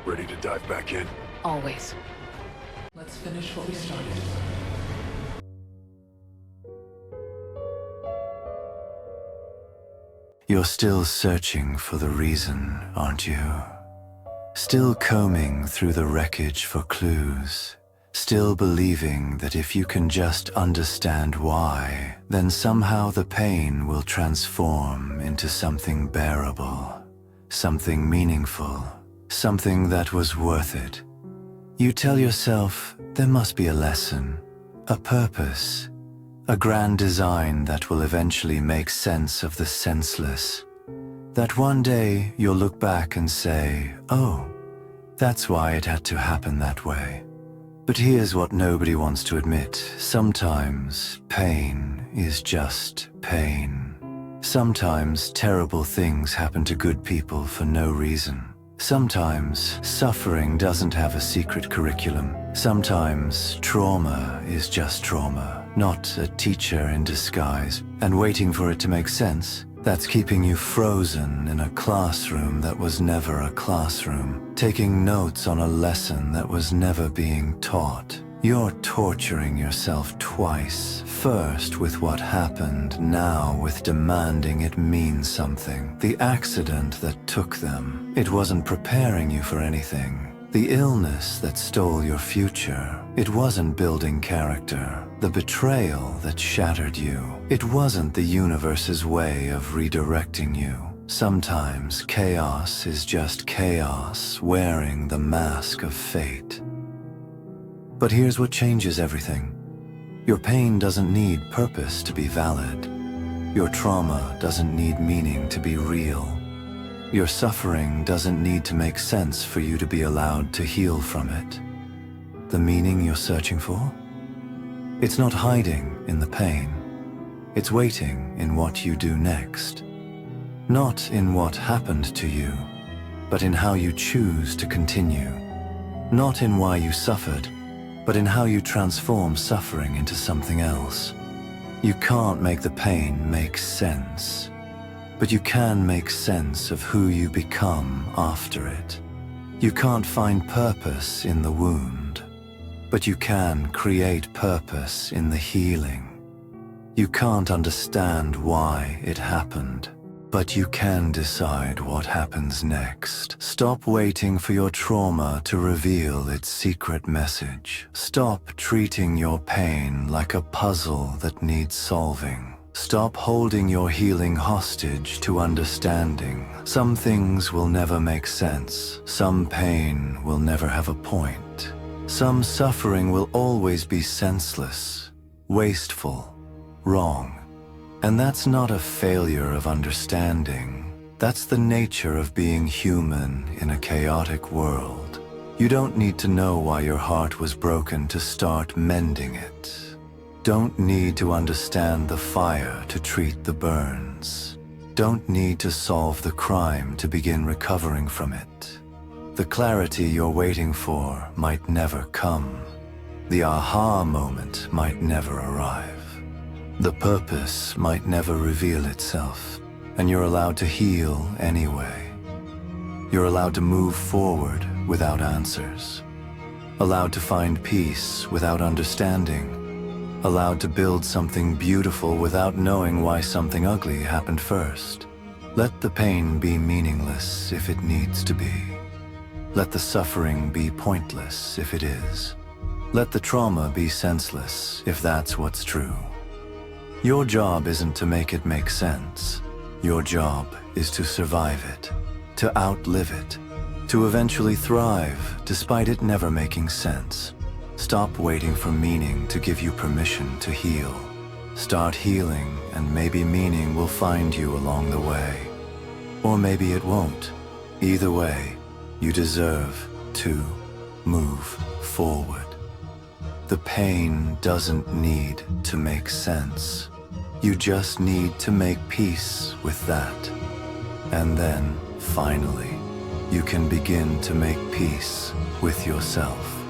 Ready to dive back in? Always. Let's finish what we started. You're still searching for the reason, aren't you? Still combing through the wreckage for clues. Still believing that if you can just understand why, then somehow the pain will transform into something bearable, something meaningful, something that was worth it. You tell yourself there must be a lesson, a purpose, a grand design that will eventually make sense of the senseless. That one day you'll look back and say, oh, that's why it had to happen that way. But here's what nobody wants to admit. Sometimes pain is just pain. Sometimes terrible things happen to good people for no reason. Sometimes suffering doesn't have a secret curriculum. Sometimes trauma is just trauma, not a teacher in disguise. And waiting for it to make sense, that's keeping you frozen in a classroom that was never a classroom, taking notes on a lesson that was never being taught. You're torturing yourself twice. First with what happened, now with demanding it means something. The accident that took them, it wasn't preparing you for anything. The illness that stole your future, it wasn't building character. The betrayal that shattered you, it wasn't the universe's way of redirecting you. Sometimes chaos is just chaos wearing the mask of fate. But here's what changes everything. Your pain doesn't need purpose to be valid. Your trauma doesn't need meaning to be real. Your suffering doesn't need to make sense for you to be allowed to heal from it. The meaning you're searching for? It's not hiding in the pain. It's waiting in what you do next. Not in what happened to you, but in how you choose to continue. Not in why you suffered, but in how you transform suffering into something else. You can't make the pain make sense, but you can make sense of who you become after it. You can't find purpose in the wound, but you can create purpose in the healing. You can't understand why it happened, but you can decide what happens next. Stop waiting for your trauma to reveal its secret message. Stop treating your pain like a puzzle that needs solving. Stop holding your healing hostage to understanding. Some things will never make sense. Some pain will never have a point. Some suffering will always be senseless, wasteful, wrong. And that's not a failure of understanding. That's the nature of being human in a chaotic world. You don't need to know why your heart was broken to start mending it. Don't need to understand the fire to treat the burns. Don't need to solve the crime to begin recovering from it. The clarity you're waiting for might never come. The aha moment might never arrive. The purpose might never reveal itself, and you're allowed to heal anyway. You're allowed to move forward without answers. Allowed to find peace without understanding. Allowed to build something beautiful without knowing why something ugly happened first. Let the pain be meaningless if it needs to be. Let the suffering be pointless if it is. Let the trauma be senseless if that's what's true. Your job isn't to make it make sense. Your job is to survive it, to outlive it, to eventually thrive despite it never making sense. Stop waiting for meaning to give you permission to heal. Start healing, and maybe meaning will find you along the way. Or maybe it won't. Either way, you deserve to move forward. The pain doesn't need to make sense. You just need to make peace with that. And then, finally, you can begin to make peace with yourself.